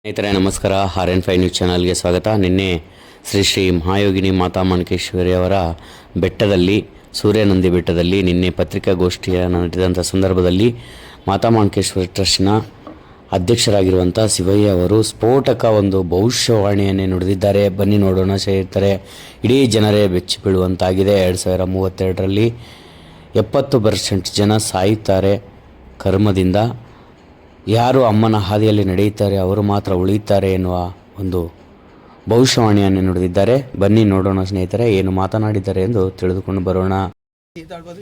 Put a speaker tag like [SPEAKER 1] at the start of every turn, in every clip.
[SPEAKER 1] ಸ್ನೇಹಿತರೆ ನಮಸ್ಕಾರ. RN5 news ಚಾನಲ್ಗೆ ಸ್ವಾಗತ. ನಿನ್ನೆ ಶ್ರೀ ಮಹಾಯೋಗಿನಿ ಮಾತಾ ಮಾಣಿಕೇಶ್ವರಿ ಅವರ ಬೆಟ್ಟದಲ್ಲಿ, ಸೂರ್ಯನಂದಿ ಬೆಟ್ಟದಲ್ಲಿ ನಿನ್ನೆ ಪತ್ರಿಕಾಗೋಷ್ಠಿಯ ನಡೆದಂಥ ಸಂದರ್ಭದಲ್ಲಿ ಮಾತಾ ಮಾಣಿಕೇಶ್ವರಿ ಟ್ರಸ್ಟ್ನ ಅಧ್ಯಕ್ಷರಾಗಿರುವಂಥ ಶಿವಯ್ಯ ಅವರು ಸ್ಫೋಟಕ ಒಂದು ಭವಿಷ್ಯವಾಣಿಯನ್ನೇ ನುಡಿದಿದ್ದಾರೆ. ಬನ್ನಿ ನೋಡೋಣ ಸ್ನೇಹಿತರೆ. ಇಡೀ ಜನರೇ ಬೆಚ್ಚಿ ಬೀಳುವಂತಾಗಿದೆ. 2032ರಲ್ಲಿ 70% ಜನ ಸಾಯುತ್ತಾರೆ ಕರ್ಮದಿಂದ. ಯಾರು ಅಮ್ಮನ ಹಾದಿಯಲ್ಲಿ ನಡೆಯುತ್ತಾರೆ ಅವರು ಮಾತ್ರ ಉಳಿಯುತ್ತಾರೆ ಎನ್ನುವ ಒಂದು ಭವಿಷ್ಯವಾಣಿಯನ್ನು ನುಡಿದಿದ್ದಾರೆ. బన్నీ ನೋಡೋಣ స్నేహితురే ಏನು మాట్లాడిದ್ದಾರೆ ಎಂದು తెలుసుకొని బరోణ.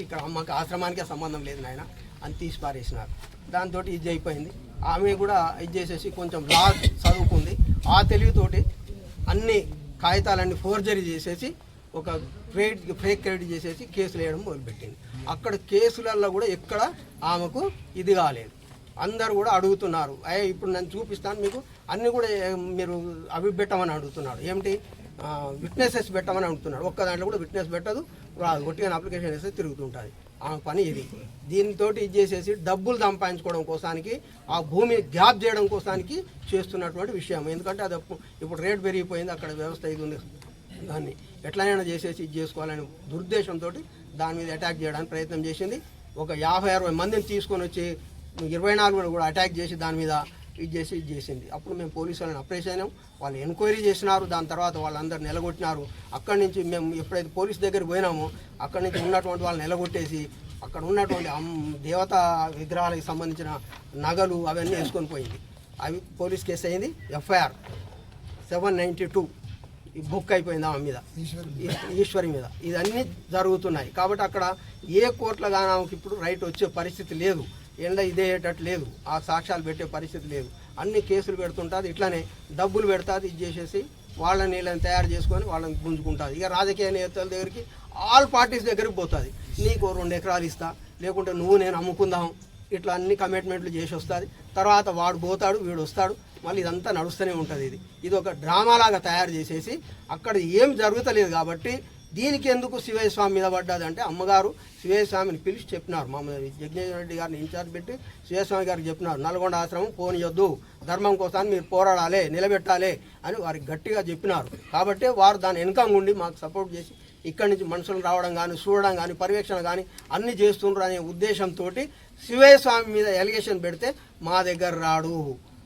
[SPEAKER 2] ఇక్కడ అమ్మకి ఆశ్రమానికి సంబంధం లేదు నాయన అని తీసి పారేసినారు. దాంతో ఇది అయిపోయింది. ఆమె కూడా ఇది చేసేసి కొంచెం లా చదువుకుంది. ఆ తెలివితోటి అన్ని కాగితాలన్నీ ఫోర్జరీ చేసేసి ఒక ఫేక్ క్రెడిట్ చేసేసి కేసులు వేయడం మొదలుపెట్టింది. అక్కడ కేసులలో కూడా ఎక్కడ ఆమెకు ఇది కాలేదు. అందరు కూడా అడుగుతున్నారు, ఇప్పుడు నేను చూపిస్తాను మీకు అన్నీ కూడా మీరు అవి పెట్టమని అడుగుతున్నాడు. ఏమిటి విట్నెసెస్ పెట్టమని అడుగుతున్నాడు. ఒక్క దాంట్లో కూడా విట్నెస్ పెట్టదు, ఒట్టిగా అప్లికేషన్ వేస్తే తిరుగుతుంటుంది. ఆమె పని ఇది. దీనితో ఇది చేసేసి డబ్బులు సంపాదించుకోవడం కోసానికి, ఆ భూమి గ్యాప్ చేయడం కోసానికి చేస్తున్నటువంటి విషయం. ఎందుకంటే అది ఇప్పుడు రేట్ పెరిగిపోయింది, అక్కడ వ్యవస్థ ఇది ఉంది. దాన్ని ఎట్లయినా చేసేసి ఇది చేసుకోవాలని దురుద్దేశంతో దాని మీద అటాక్ చేయడానికి ప్రయత్నం చేసింది. ఒక 50-60 మందిని తీసుకొని వచ్చి 24 కూడా అటాక్ చేసి దాని మీద ఇది చేసింది. అప్పుడు మేము పోలీసు వాళ్ళని అప్రోచ్ అయినాం. వాళ్ళు ఎంక్వైరీ చేసినారు. దాని తర్వాత వాళ్ళందరూ నిలగొట్టినారు. అక్కడి నుంచి మేము ఎప్పుడైతే పోలీస్ దగ్గరికి పోయినామో అక్కడి నుంచి ఉన్నటువంటి వాళ్ళని నిలగొట్టేసి అక్కడ ఉన్నటువంటి దేవతా విగ్రహాలకు సంబంధించిన నగలు అవన్నీ వేసుకొని పోయింది. అవి పోలీస్ కేసు అయింది. FIR 792 ఈ బుక్ అయిపోయింది ఆమె మీద, ఈశ్వరి మీద. ఇదన్నీ జరుగుతున్నాయి. కాబట్టి అక్కడ ఏ కోర్టులో కానీ ఆమెకి ఇప్పుడు రైట్ వచ్చే పరిస్థితి లేదు. ఎండ ఇదేటట్టు లేదు, ఆ సాక్ష్యాలు పెట్టే పరిస్థితి లేదు. అన్ని కేసులు పెడుతుంటుంది. ఇట్లానే డబ్బులు పెడుతుంది. ఇది చేసేసి వాళ్ళని నీళ్ళని తయారు చేసుకొని వాళ్ళని గుంజుకుంటుంది. ఇక రాజకీయ నేతల దగ్గరికి, ఆల్ పార్టీస్ దగ్గరికి పోతుంది. నీకు 2 ఎకరాలు ఇస్తా, లేకుంటే నువ్వు నేను అమ్ముకుందాం, ఇట్లా అన్ని కమిట్మెంట్లు చేసి వస్తుంది. తర్వాత వాడు పోతాడు, వీడు వస్తాడు, మళ్ళీ ఇదంతా నడుస్తూనే ఉంటుంది. ఇది ఒక డ్రామాలాగా తయారు చేసేసి అక్కడ ఏం జరుగుతలేదు. కాబట్టి దీనికి ఎందుకు శివయ్య స్వామి మీద పడ్డది అంటే, అమ్మగారు శివయ్య స్వామిని పిలిచి చెప్పినారు. మామూలు జగన్మోహన్ రెడ్డి గారిని ఇన్ఛార్జ్ పెట్టి శివయ్య స్వామి గారికి చెప్పినారు, నల్గొండ ఆశ్రమం పోనీయొద్దు, ధర్మం కోసాన్ని మీరు పోరాడాలి, నిలబెట్టాలి అని వారికి గట్టిగా చెప్పినారు. కాబట్టి వారు దాని వెనుక ఉండి మాకు సపోర్ట్ చేసి ఇక్కడి నుంచి మనుషులు రావడం కానీ, చూడడం కానీ, పర్యవేక్షణ కానీ అన్నీ చేస్తుండ్రు అనే ఉద్దేశంతో శివయ్య స్వామి మీద ఎలిగేషన్ పెడితే మా దగ్గర రాడు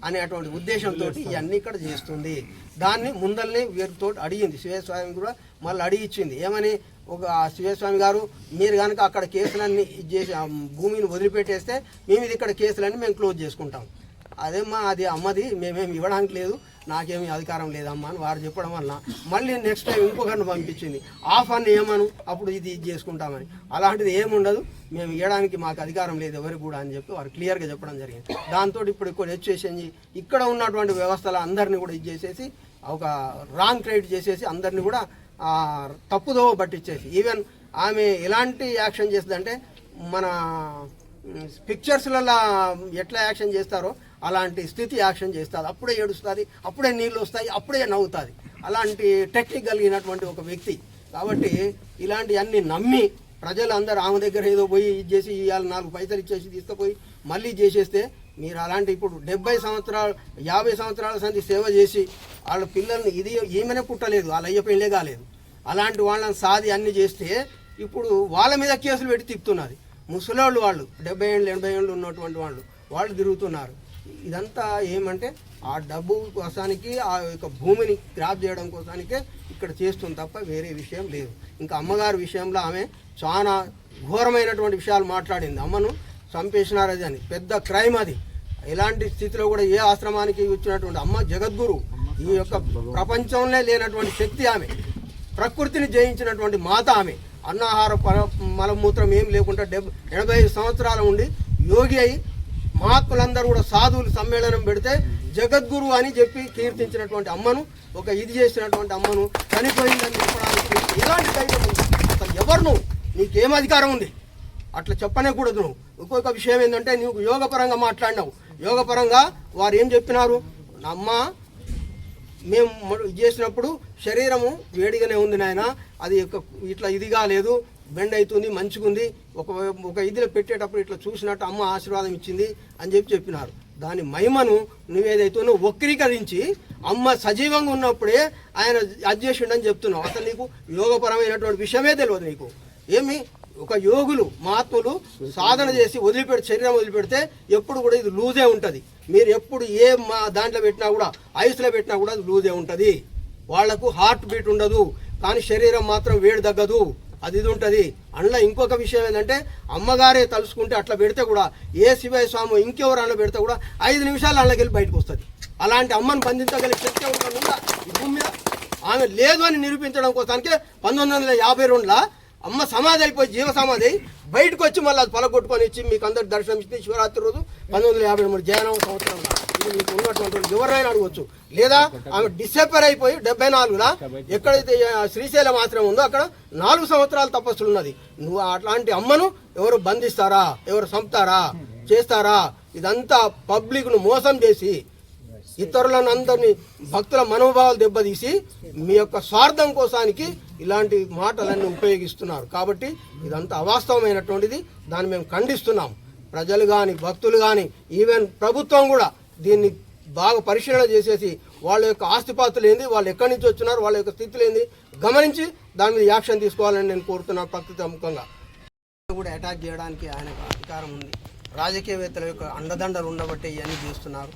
[SPEAKER 2] అనేటువంటి ఉద్దేశంతో ఇవన్నీ ఇక్కడ చేస్తుంది. దాన్ని ముందల్ని వీరితో అడిగింది. శివస్వామి కూడా మళ్ళీ అడిగిచ్చింది. ఏమని, ఒక శివస్వామి గారు మీరు కనుక అక్కడ కేసులన్నీ చేసి భూమిని వదిలిపెట్టేస్తే మేము ఇది ఇక్కడ కేసులన్నీ మేము క్లోజ్ చేసుకుంటాం. అదేమ్మా అది అమ్మది, మేమేమి ఇవ్వడానికి లేదు, నాకేమీ అధికారం లేదమ్మా అని వారు చెప్పడం వల్ల మళ్ళీ నెక్స్ట్ టైం ఇంకొకరిని పంపించింది. ఆఫ్ అని ఏమను, అప్పుడు ఇది చేసుకుంటామని. అలాంటిది ఏముండదు, మేము ఇవ్వడానికి మాకు అధికారం లేదు ఎవరికి కూడా అని చెప్పి వారు క్లియర్గా చెప్పడం జరిగింది. దాంతో ఇప్పుడు ఎక్కువ హెచ్చేసి ఇక్కడ ఉన్నటువంటి వ్యవస్థల అందరినీ కూడా ఇది చేసేసి ఒక రాంగ్ క్రెడిట్ చేసేసి అందరినీ కూడా తప్పుదోవ పట్టించేసి, ఈవెన్ ఆమె ఎలాంటి యాక్షన్ చేస్తుందంటే, మన పిక్చర్స్లలో ఎట్లా యాక్షన్ చేస్తారో అలాంటి స్థితి యాక్షన్ చేస్తుంది. అప్పుడే ఏడుస్తుంది, అప్పుడే నీళ్ళు వస్తాయి, అప్పుడే నవ్వుతుంది. అలాంటి టెక్నిక్ కలిగినటువంటి ఒక వ్యక్తి. కాబట్టి ఇలాంటివన్నీ నమ్మి ప్రజలందరూ ఆమె దగ్గర ఏదో పోయి ఇది చేసి ఇవాళ 4 పైసలు ఇచ్చేసి తీసుకుపోయి మళ్ళీ చేసేస్తే, మీరు అలాంటి ఇప్పుడు 70 సంవత్సరాలు 50 సంవత్సరాల సంది సేవ చేసి వాళ్ళ పిల్లల్ని ఇది ఏమైనా పుట్టలేదు, వాళ్ళ అయ్య పెళ్ళే కాలేదు, అలాంటి వాళ్ళని సాది అన్ని చేస్తే ఇప్పుడు వాళ్ళ మీద కేసులు పెట్టి తిప్పుతున్నది. ముసలోళ్ళు వాళ్ళు 70 ఏళ్ళు 80 ఏళ్ళు ఉన్నటువంటి వాళ్ళు తిరుగుతున్నారు. ఇదంతా ఏమంటే ఆ డబ్బు కోసానికి, ఆ యొక్క భూమిని గ్రాప్ చేయడం కోసానికే ఇక్కడ చేస్తుంది తప్ప వేరే విషయం లేదు. ఇంకా అమ్మగారి విషయంలో ఆమె చాలా ఘోరమైనటువంటి విషయాలు మాట్లాడింది. అమ్మను చంపేసినారది అని పెద్ద క్రైమ్ అది. ఎలాంటి స్థితిలో కూడా ఏ ఆశ్రమానికి వచ్చినటువంటి అమ్మ జగద్గురు, ఈ యొక్క ప్రపంచంలో లేనటువంటి శక్తి ఆమె, ప్రకృతిని జయించినటువంటి మాత ఆమె. అన్నాహార మలమూత్రం ఏం లేకుండా 85 సంవత్సరాల ఉండి యోగి అయి మహాత్ములందరూ కూడా సాధువులు సమ్మేళనం పెడితే జగద్గురు అని చెప్పి కీర్తించినటువంటి అమ్మను, ఒక ఇది చేసినటువంటి అమ్మను చనిపోయిందని చెప్పడానికి ఎలాంటి ధైర్యం ఉంది? అసలు ఎవరు నువ్వు, నీకేం అధికారం ఉంది? అట్లా చెప్పనే కూడదు నువ్వు. ఇంకొక విషయం ఏంటంటే, నువ్వు యోగపరంగా మాట్లాడినావు. యోగపరంగా వారు ఏం చెప్పినారు, అమ్మ మేము చేసినప్పుడు శరీరము వేడిగానే ఉంది నాయన, అది ఇట్లా ఇదిగా లేదు, బెండ్ అవుతుంది, మంచిగుంది, ఒక ఇదిలో పెట్టేటప్పుడు ఇట్లా చూసినట్టు అమ్మ ఆశీర్వాదం ఇచ్చింది అని చెప్పినారు. దాని మహిమను నువ్వేదైతే వక్రీకరించి అమ్మ సజీవంగా ఉన్నప్పుడే ఆయన అది చేసిండని చెప్తున్నావు. అసలు నీకు యోగపరమైనటువంటి విషయమే తెలియదు. నీకు ఏమి ఒక యోగులు మహాత్ములు సాధన చేసి శరీరం వదిలిపెడితే ఎప్పుడు కూడా ఇది లూజే ఉంటుంది. మీరు ఎప్పుడు ఏ దాంట్లో పెట్టినా కూడా ఐస్లో పెట్టినా కూడా అది లూజే ఉంటుంది. వాళ్లకు హార్ట్ బీట్ ఉండదు, కానీ శరీరం మాత్రం వేడి తగ్గదు, అది ఇది ఉంటుంది. అందులో ఇంకొక విషయం ఏంటంటే అమ్మగారే తలుసుకుంటే అట్లా పెడితే కూడా ఏ శివయ్య స్వామి ఇంకెవరు అన్న పెడితే కూడా 5 నిమిషాలు అందులోకి వెళ్ళి బయటకు వస్తుంది. అలాంటి అమ్మను బంధించగలిగే శక్తి ఎవరికైనా ఉందా ఈ భూమి మీద? ఆమె లేదు అని నిరూపించడం కోసానికి 1952లో అమ్మ సమాధి అయిపోయి జీవ సమాధి బయటకు వచ్చి మళ్ళీ అది పలగొట్టుకొని ఇచ్చి మీకు అందరికి దర్శనం ఇచ్చి శివరాత్రి రోజు 1953 జయనవ సంవత్సరం ఇది మీకు ఉన్నటువంటి ఎవరైనా అడగవచ్చు. లేదా ఆమె డిసెంబర్ అయిపోయి 74లో ఎక్కడైతే శ్రీశైలం ఆశ్రమం ఉందో అక్కడ 4 సంవత్సరాల తపస్సులు ఉన్నది. నువ్వు అట్లాంటి అమ్మను ఎవరు బంధిస్తారా, ఎవరు చంపుతారా, చేస్తారా? ఇదంతా పబ్లిక్ను మోసం చేసి ఇతరులను అందరినీ భక్తుల మనోభావాలు దెబ్బతీసి మీ యొక్క స్వార్థం కోసానికి ఇలాంటి మాటలన్నీ ఉపయోగిస్తున్నారు. కాబట్టి ఇదంతా అవాస్తవమైనటువంటిది. దాన్ని మేము ఖండిస్తున్నాం. ప్రజలు కానీ భక్తులు కానీ ఈవెన్ ప్రభుత్వం కూడా దీన్ని బాగా పరిశీలన చేసేసి వాళ్ళ యొక్క ఆస్తిపాస్తులు ఏంది, వాళ్ళు ఎక్కడి నుంచి వచ్చినారు, వాళ్ళ యొక్క స్థితులు ఏంది గమనించి దాని మీద యాక్షన్ తీసుకోవాలని నేను కోరుతున్నాను. ప్రకృతిముఖంగా కూడా అటాక్ చేయడానికి ఆయనకు అధికారం ఉంది. రాజకీయవేత్తల యొక్క అండదండలు ఉండబట్టే ఇవన్నీ చేస్తున్నారు.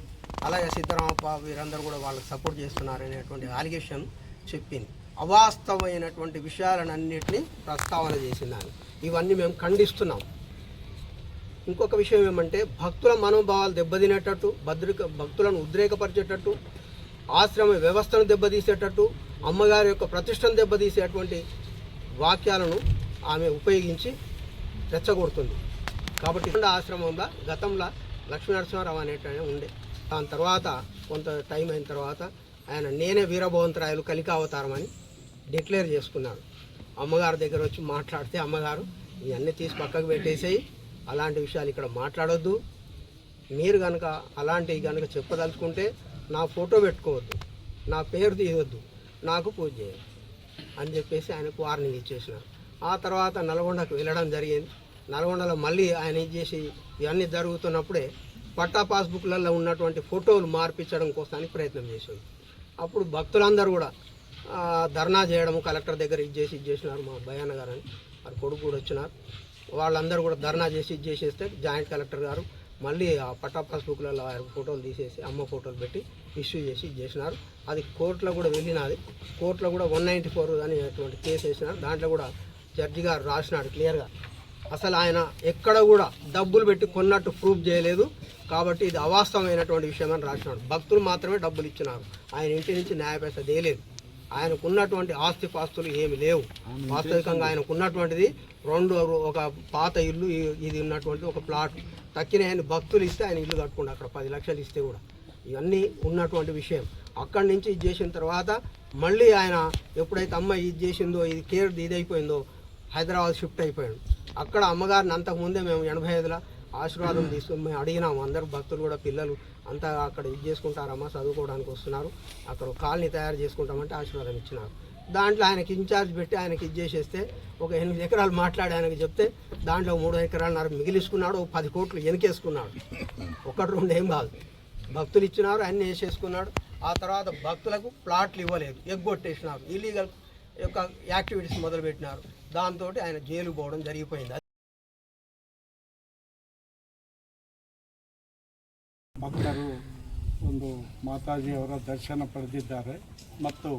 [SPEAKER 2] అలాగే సిద్ధరామప్ప వీరందరూ కూడా వాళ్ళకి సపోర్ట్ చేస్తున్నారు అనేటువంటి అలిగేషన్ చెప్పింది. అవాస్తవమైనటువంటి విషయాలన్నింటినీ ప్రస్తావన చేసిందని ఇవన్నీ మేము ఖండిస్తున్నాం. ఇంకొక విషయం ఏమంటే భక్తుల మనోభావాలు దెబ్బతినేటట్టు, భక్తులను ఉద్రేకపరిచేటట్టు, ఆశ్రమ వ్యవస్థను దెబ్బతీసేటట్టు, అమ్మగారి యొక్క ప్రతిష్టను దెబ్బతీసేటువంటి వాక్యాలను ఆమె ఉపయోగించి రెచ్చగొడుతుంది. కాబట్టి ఆశ్రమంలో గతంలో లక్ష్మీనరసింహారావు అనేటైనా ఉండే. దాని తర్వాత కొంత టైం అయిన తర్వాత ఆయన నేనే వీరభవంతరాయలు కలికావతారం అని డిక్లేర్ చేసుకున్నాడు. అమ్మగారి దగ్గర వచ్చి మాట్లాడితే అమ్మగారు ఇవన్నీ తీసి పక్కకు పెట్టేసేయి, అలాంటి విషయాలు ఇక్కడ మాట్లాడొద్దు, మీరు కనుక అలాంటివి కనుక చెప్పదలుచుకుంటే నా ఫోటో పెట్టుకోవద్దు, నా పేరు తీయవద్దు, నాకు పూజ చేయాలి అని చెప్పేసి ఆయనకు వార్నింగ్ ఇచ్చేసినారు. ఆ తర్వాత నల్గొండకు వెళ్ళడం జరిగింది. నల్గొండలో మళ్ళీ ఆయన ఇచ్చేసి ఇవన్నీ జరుగుతున్నప్పుడే పట్టా పాస్బుక్లలో ఉన్నటువంటి ఫోటోలు మార్పించడం కోసానికి ప్రయత్నం చేసింది. అప్పుడు భక్తులందరూ కూడా ధర్నా చేయడం కలెక్టర్ దగ్గర ఇచ్చేసినారు. మా భయాన్న గారు అని వారి కొడుకు కూడా వచ్చినారు. వాళ్ళందరూ కూడా ధర్నా చేసి ఇచ్చేసేస్తే జాయింట్ కలెక్టర్ గారు మళ్ళీ ఆ పట్టా పాస్బుక్లలో ఆయన ఫోటోలు తీసేసి అమ్మ ఫోటోలు పెట్టి ఇష్యూ చేసి ఇచ్చేసినారు. అది కోర్టులో కూడా వెళ్ళినది. కోర్టులో కూడా 194 అనేటువంటి కేసు వేసినారు. దాంట్లో కూడా జడ్జి గారు రాసినాడు క్లియర్గా, అసలు ఆయన ఎక్కడ కూడా డబ్బులు పెట్టి కొన్నట్టు ప్రూఫ్ చేయలేదు, కాబట్టి ఇది అవాస్తవమైనటువంటి విషయం అని రాసినాడు. భక్తులు మాత్రమే డబ్బులు ఇచ్చినారు, ఆయన ఇంటి నుంచి న్యాయపైస దేలేదు. ఆయనకు ఉన్నటువంటి ఆస్తిపాస్తులు ఏమి లేవు. వాస్తవికంగా ఆయనకు ఉన్నటువంటిది ఒక పాత ఇల్లు, ఇది ఉన్నటువంటి ఒక ప్లాట్. తక్కిన ఆయన భక్తులు ఇస్తే ఆయన ఇల్లు కట్టుకుంటాడు అక్కడ 10 లక్షలు ఇస్తే కూడా. ఇవన్నీ ఉన్నటువంటి విషయం. అక్కడి నుంచి ఇది చేసిన తర్వాత మళ్ళీ ఆయన ఎప్పుడైతే అమ్మ ఇది చేసిందో, ఇది కేర్ ఇది అయిపోయిందో హైదరాబాద్ షిఫ్ట్ అయిపోయాడు. అక్కడ అమ్మగారిని అంతకుముందే మేము 85లో ఆశీర్వాదం తీసుకుని మేము అడిగినాము. అందరు భక్తులు కూడా పిల్లలు అంతా అక్కడ ఇది చేసుకుంటారమ్మా, చదువుకోవడానికి వస్తున్నారు, అక్కడ కాలనీ తయారు చేసుకుంటామంటే ఆశీర్వాదం ఇచ్చినారు. దాంట్లో ఆయనకి ఇన్ఛార్జ్ పెట్టి ఆయనకి ఇది చేసేస్తే ఒక 8 ఎకరాలు మాట్లాడి ఆయనకి చెప్తే దాంట్లో 3 ఎకరాలన్నర మిగిలిసుకున్నాడు. 10 కోట్లు వెనకేసుకున్నాడు. 1-2 ఏం కాదు, భక్తులు ఇచ్చినారు, అన్నీ వేసేసుకున్నాడు. ఆ తర్వాత భక్తులకు ప్లాట్లు ఇవ్వలేదు, ఎగ్గొట్టేసినారు, ఇల్లీగల్ యొక్క యాక్టివిటీస్ మొదలుపెట్టినారు. దాంతో ఆయన జైలు పోవడం జరిగిపోయింది.
[SPEAKER 3] ಭಕ್ತರು ಒಂದು ಮಾತಾಜಿಯವರ ದರ್ಶನ ಪಡೆದಿದ್ದಾರೆ ಮತ್ತು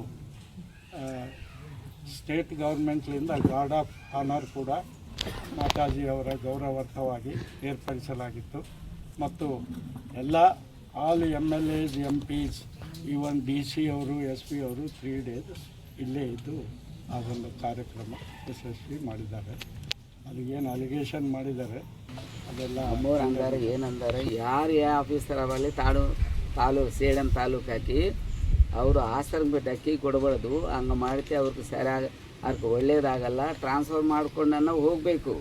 [SPEAKER 3] ಸ್ಟೇಟ್ ಗೌರ್ಮೆಂಟ್ಲಿಂದ ಗಾರ್ಡ್ ಆಫ್ ಆನರ್ ಕೂಡ ಮಾತಾಜಿಯವರ ಗೌರವಾರ್ಥವಾಗಿ ಏರ್ಪಡಿಸಲಾಗಿತ್ತು ಮತ್ತು ಎಲ್ಲ all MLAs MPs even DC ಅವರು SP ಅವರು 3 days ಇಲ್ಲೇ ಇದ್ದು ಆ ಒಂದು ಕಾರ್ಯಕ್ರಮ ಯಶಸ್ವಿ ಮಾಡಿದ್ದಾರೆ. ಅದು ಏನು ಅಲಿಗೇಷನ್ ಮಾಡಿದ್ದಾರೆ ಅದೆಲ್ಲ
[SPEAKER 4] ಅಮ್ಮೋರು ಅಂದಾರೆ ಏನಂದಾರೆ, ಯಾರು ಆಫೀಸರ್ ಅವಲ್ಲಿ ಸೇಡಂ ತಾಲೂಕು ಹಾಕಿ ಅವರು ಆಸರ್ಗೆ ಬಿಟ್ಟು ಅಕ್ಕಿ ಕೊಡಬಾರ್ದು, ಹಂಗೆ ಮಾಡಿతే ಅವ್ರಿಗೆ ಸರಿಯಾಗಿ ಅವ್ರಿಗೆ ಒಳ್ಳೇದಾಗಲ್ಲ, ಟ್ರಾನ್ಸ್ಫರ್ ಮಾಡ್ಕೊಂಡು ಹೋಗಬೇಕು,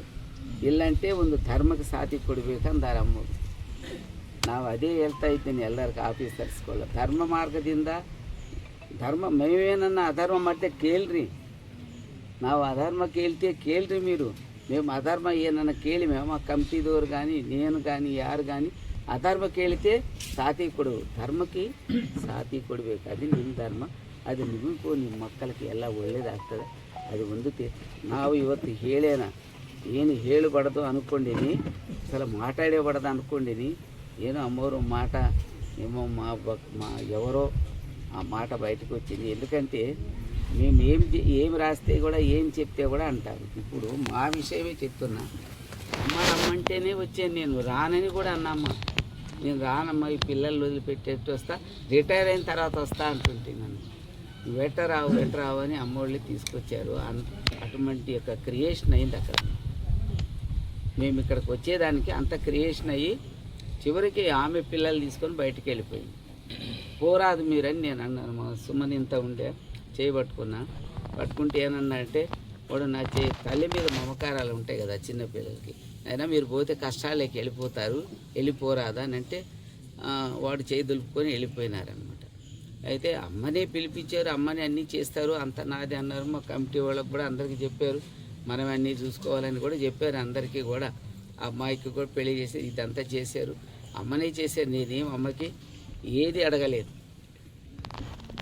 [SPEAKER 4] ಇಲ್ಲಂటే ಒಂದು ಧರ್ಮಕ್ಕೆ ಸಾಥಿ ಕೊಡಬೇಕಂದಾರೆ ಅಮ್ಮರು. ನಾವು ಅದೇ ಹೇಳ್ತಾ ಇದ್ದೀನಿ ಎಲ್ಲರಿಗೂ ಆಫೀಸರ್ಸ್ಗಳು, ಧರ್ಮ ಮಾರ್ಗದಿಂದ మేమేనన్నా అధర్మ అంటే కేಳ್ರಿ, ನಾವು అధర్మ కేಳ್ರಿ మీరు, మేము అధర్మ ఏమన్నా కేಳಿ మేము ఆ కమిటీదోరు కానీ నేను కానీ యారు కానీ అధర్మ కేళితే ಸಾಥಿ ಕೊಡು, ಧರ್ಮಕ್ಕೆ ಸಾಥಿ ಕೊಡಬೇಕು. ಅದು ನಿಮ್ಮ ಧರ್ಮ, ಅದು ನಿಮಗೂ ನಿಮ್ಮ ಮಕ್ಕಳಿಗೆ ಎಲ್ಲ ಒಳ್ಳೇದಾಗ್ತದೆ. ಅದು ಒಂದು ನಾವು ಇವತ್ತು ಹೇಳೇನ ಏನು ಹೇಳಬಾರ್ದು ಅಂದ್ಕೊಂಡೀನಿ, ಸಲ మాట్లాడేబడదు అనుకోండిని. ఏదో అమ్మోరు మాట ఏమో ఎవరో ఆ మాట బయటకు వచ్చింది. ఎందుకంటే మేము ఏం రాస్తే కూడా ఏం చెప్తే కూడా అంటారు. ఇప్పుడు మా విషయమే చెప్తున్నా. అమ్మ రమ్మంటేనే వచ్చాను, నేను రానని కూడా అన్నమ్మ. నేను రానమ్మ, ఈ పిల్లలు వదిలిపెట్టేట్టు వస్తా, రిటైర్ అయిన తర్వాత వస్తా అంటుంటే నన్ను వెంటరావు అని అమ్మోళ్ళే తీసుకొచ్చారు. అటువంటి యొక్క క్రియేషన్ అయింది అక్కడ. మేము ఇక్కడికి వచ్చేదానికి అంత క్రియేషన్ అయ్యి చివరికి ఆమె పిల్లలు తీసుకొని బయటికి వెళ్ళిపోయింది. పోరాదు మీరని నేను అన్నాను. మా సుమన్ ఇంత ఉండే పట్టుకుంటే ఏమన్నా అంటే, వాడు నా తల్లి మీద మమకారాలు ఉంటాయి కదా చిన్నపిల్లలకి, అయినా మీరు పోతే కష్టాలకి వెళ్ళిపోరాదా అని అంటే వాడు చేయి దులుపుకొని వెళ్ళిపోయినారనమాట. అయితే అమ్మనే పిలిపించారు, అమ్మని అన్నీ చేస్తారు, అంత నాది అన్నారు. మా కమిటీ వాళ్ళకి కూడా అందరికీ చెప్పారు, మనం అన్నీ చూసుకోవాలని కూడా చెప్పారు అందరికీ కూడా. అమ్మాయికి కూడా పెళ్లి చేసి ఇదంతా చేశారు, అమ్మనే చేశారు. నేనేం అమ్మకి ఏది అడగలేదు,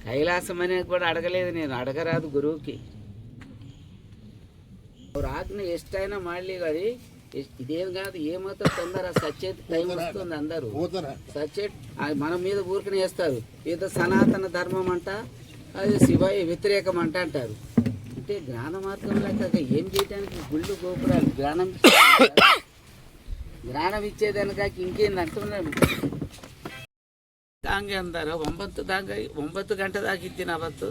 [SPEAKER 4] కైలాసం అనేది కూడా అడగలేదు. నేను అడగరాదు ಗುರುವಿಗೆ. ಅವ್ರ ಆಜ್ಞೆ ಎಷ್ಟೈనా ಮಾಡಲಿ కానీ ఇదేం కాదు. ఏమాత్రం తొందర సచ్చేట్ టైం వస్తుంది. అందరూ సచ్చేట్ మన మీద ఊరికనే వేస్తారు. ఏదో సనాతన ధర్మం అంట, అది శివయ్య వ్యతిరేకం అంటారు. అంటే జ్ఞాన మార్గంలో ఏం చేయడానికి గుళ్ళు గోపురాలు ಜ್ಞಾನ ಇಚ್ಚೇದನಕ ಇಂಕೇನು ಅಂటున్నాడు. ಹಂಗೆ ಅಂತಾರೆ 9 ಗಂಟೆದಾಗಿದ್ದೀನಿ ಅವತ್ತು.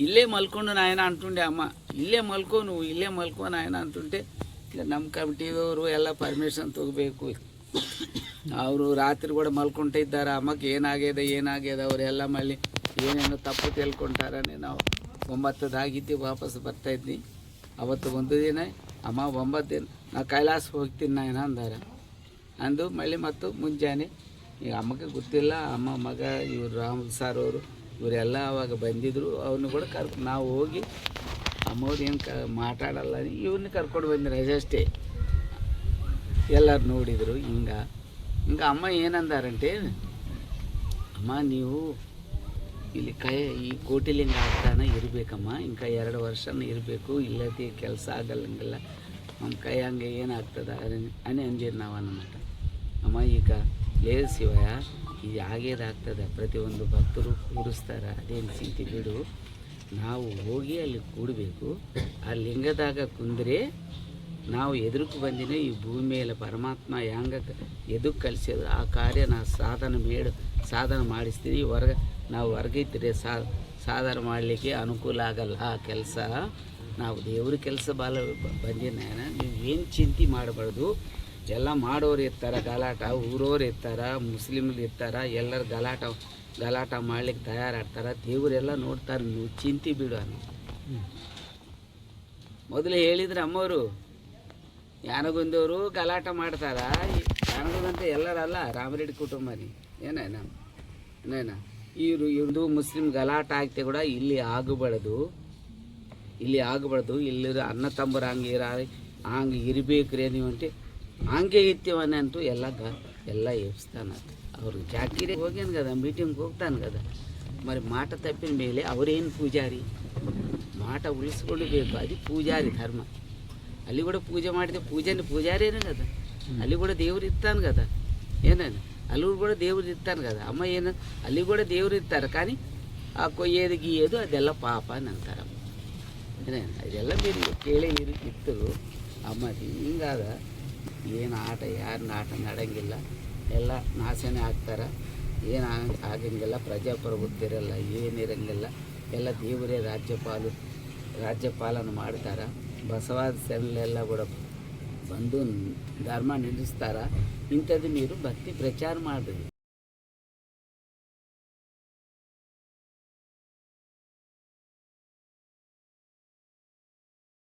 [SPEAKER 4] ఇల్లే మల్కొండు నాయన అంటుండే అమ్మ. ఇల్లే మల్కో, నువ్వు ಇಲ್ಲೇ ಮಲ್ಕೋ ನಾಯನ ಅಂటుంటే ನಮ್ಮ ಕಮಿಟಿಯವರು ಎಲ್ಲ ಪರ್ಮಿಷನ್ ತಗೋಬೇಕು. ಅವರು ರಾತ್ರಿ ಕೂಡ ಮಲ್ಕೊಂತ ಇದ್ದಾರೆ. ಅಮ್ಮಕ್ಕೆ ಏನಾಗ್ಯದ ಅವರೆಲ್ಲ ಮళ్ళీ ಏನೇನೋ ತಪ್ಪು ತಿಳ್ಕೊಂತಾರని ನಾವು 9 ವಾಪಸ್ ಬರ್ತಾಯಿದ್ನಿ. ಅವತ್ತು ಒಂದು ದಿನ ಅಮ್ಮ 9 ದಿನ ನಾ ಕೈಲಾಸ ಹೋಗ್ತೀನಿ ನಾಯನ ಅಂದಾರ. ಅಂದು ಮళ్ళీ ಮತ್ತು ಮುಂಜಾನೆ ಈಗ ಅಮ್ಮಗೆ ಗೊತ್ತಿಲ್ಲ. ಅಮ್ಮ ಮಗ ಇವರು ರಾಮ್ ಸಾರ್ ಅವರು ಇವರೆಲ್ಲ ಅವಾಗ ಬಂದಿದ್ದರು. ಅವ್ರನ್ನ ಕೂಡ ನಾವು ಹೋಗಿ ಅಮ್ಮವ್ರು ಏನು ಮಾತಾಡಲ್ಲ అని ಇವ್ರನ್ನ ಕರ್ಕೊಂಡು ಬಂದಿರ ಅಷ್ಟೇ. ಎಲ್ಲರೂ ನೋಡಿದರು. ఇంకా అమ్మ ಏನಂದಾರಂటే, ಅಮ್ಮ ನೀವು ಇಲ್ಲಿ ಈ ಕೋಟಿಲಿಂಗ ಆಗ್ತಾನ ಇರಬೇಕಮ್ಮ, ఇంకా 2 ವರ್ಷನ ಇರಬೇಕು, ಇಲ್ಲದೆ ಕೆಲಸ ಆಗಲ್ಲಂಗಿಲ್ಲ, ನಮ್ಮ ಕೈ ಹಂಗೆ ಏನಾಗ್ತದ అని ಅಂದಿದ್ದು ನಾವು ಅన్నమాట. ಅಮ್ಮ ಈಗ లేదు శివయ్య, ఇది ఆగేదాಗ್ತದೆ, ಪ್ರತಿಯೊಂದು ಭಕ್ತರು ಕೂರಿಸ್ತಾರೆ, ಅದೇನು ಚಿಂತೆ ಬಿಡು, ನಾವು ಹೋಗಿ ಅಲ್ಲಿ ಕೂಡಬೇಕು. ಆ ಲಿಂಗದಾಗ ಕುಂದ್ರೆ ನಾವು ಎದುರುಕು ಬಂದಿನ ಈ ಭೂಮಿ ಮೇಲೆ ಪರಮಾತ್ಮ ಹ್ಯಾಂಗ ಎದುರು ಕಲಿಸಿದ್ರು ಆ ಕಾರ್ಯ ನಾವು ಸಾಧನ ಮಾಡಿಸ್ತೀವಿ. ನಾವು ಹೊರಗಿದ್ರೆ ಸಾಧನ ಮಾಡಲಿಕ್ಕೆ ಅನುಕೂಲ ಆಗಲ್ಲ ಆ ಕೆಲಸ. ನಾವು ದೇವ್ರ ಕೆಲಸ ಬಂದಿನ ನೀವು ಏನು ಚಿಂತೆ ಮಾಡಬಾರ್ದು. ಎಲ್ಲ ಮಾಡೋರು ಇರ್ತಾರೆ, ಗಲಾಟ ಊರೋರು ಇರ್ತಾರೆ, ಮುಸ್ಲಿಮ್ರು ಇರ್ತಾರೆ, ಎಲ್ಲರೂ ಗಲಾಟ ಮಾಡ್ಲಿಕ್ಕೆ ತಯಾರಾಗ್ತಾರೆ. ದೇವರೆಲ್ಲ ನೋಡ್ತಾರೆ, ನೀವು ಚಿಂತೆ ಬಿಡು ಅನ್ನೋ ಮೊದಲು ಹೇಳಿದ್ರೆ ಅಮ್ಮವರು. ಯಾನಗೊಂದವರು ಗಲಾಟ ಮಾಡ್ತಾರ, ಯಾನಗೊಂದಂತ ಎಲ್ಲರಲ್ಲ, ರಾಮರೆಡ್ಡಿ ಕುಟುಂಬನಿ ಏನೇನ ಇವ್ರದ್ದು ಮುಸ್ಲಿಂ ಗಲಾಟ ಆಗ್ತೆ ಕೂಡ ಇಲ್ಲಿ ಆಗಬಾರ್ದು. ಇಲ್ಲಿ ಅನ್ನ ತಮ್ಮರು ಹಂಗೆ ಇರಬೇಕ್ರಿ ನೀವು ಅಂತೆ ಹಂಗೆ ಇರ್ತೀವನ್ನ ಅಂತೂ ಎಲ್ಲ ಎಬ್ಸ್ತಾನ. ಅವ್ರು ಜಾಕಿರಿ ಹೋಗ್ಯಾನ కదా, మీటింగ్కి ಹೋಗ್ತಾನೆ కదా, మరి మాట తప్పిన ಮೇಲೆ ಅವರೇನು ಪೂಜಾರಿ? మాట ಉಳಿಸ್ಕೊಳ್ಬೇಕು, అది పూజారి ధర్మ. ಅಲ್ಲಿ ಕೂಡ ಪೂಜೆ ಮಾಡಿದೆ, పూజారేనే కదా, ಅಲ್ಲಿ కూడా దేవుడు ఇస్తాను కదా, ఏనండి ಅಲ್ಲಿ కూడా దేవుడు ఇస్తాను కదా. అమ్మ ಅಲ್ಲಿ కూడా దేవుడు ఇస్తారు, కానీ ఆ కొయ్యేది గీయేದು ಅದೆಲ್ಲ ಪಾಪ అని ಅಂತಾರಮ್ಮ. ಅದೆಲ್ಲ మీరు ಕೇಳಿ ಇತ್ತು ಅಮ್ಮದಿ. ಹಿಂಗಾದ ಏನು ಆಟ ಯಾರನ್ನ ಆಟ ನಡಂಗಿಲ್ಲ, ಎಲ್ಲ ನಾಶನೇ ಆಗ್ತಾರೆ, ಏನು ಆಗಂಗಿಲ್ಲ, ಪ್ರಜಾಪ್ರಭುತ್ವ ಇರಲ್ಲ, ಏನಿರಂಗಿಲ್ಲ, ಎಲ್ಲ ದೇವರೇ ರಾಜ್ಯಪಾಲನೆ ಮಾಡ್ತಾರೆ. ಬಸವಾದ ಸೆಲ್ಲ ಕೂಡ ಬಂದು ಧರ್ಮ ನಿಲ್ಲಿಸ್ತಾರೆ. ಇಂಥದ್ದು మీరు ಭಕ್ತಿ ಪ್ರಚಾರ ಮಾಡಿದ್ರಿ.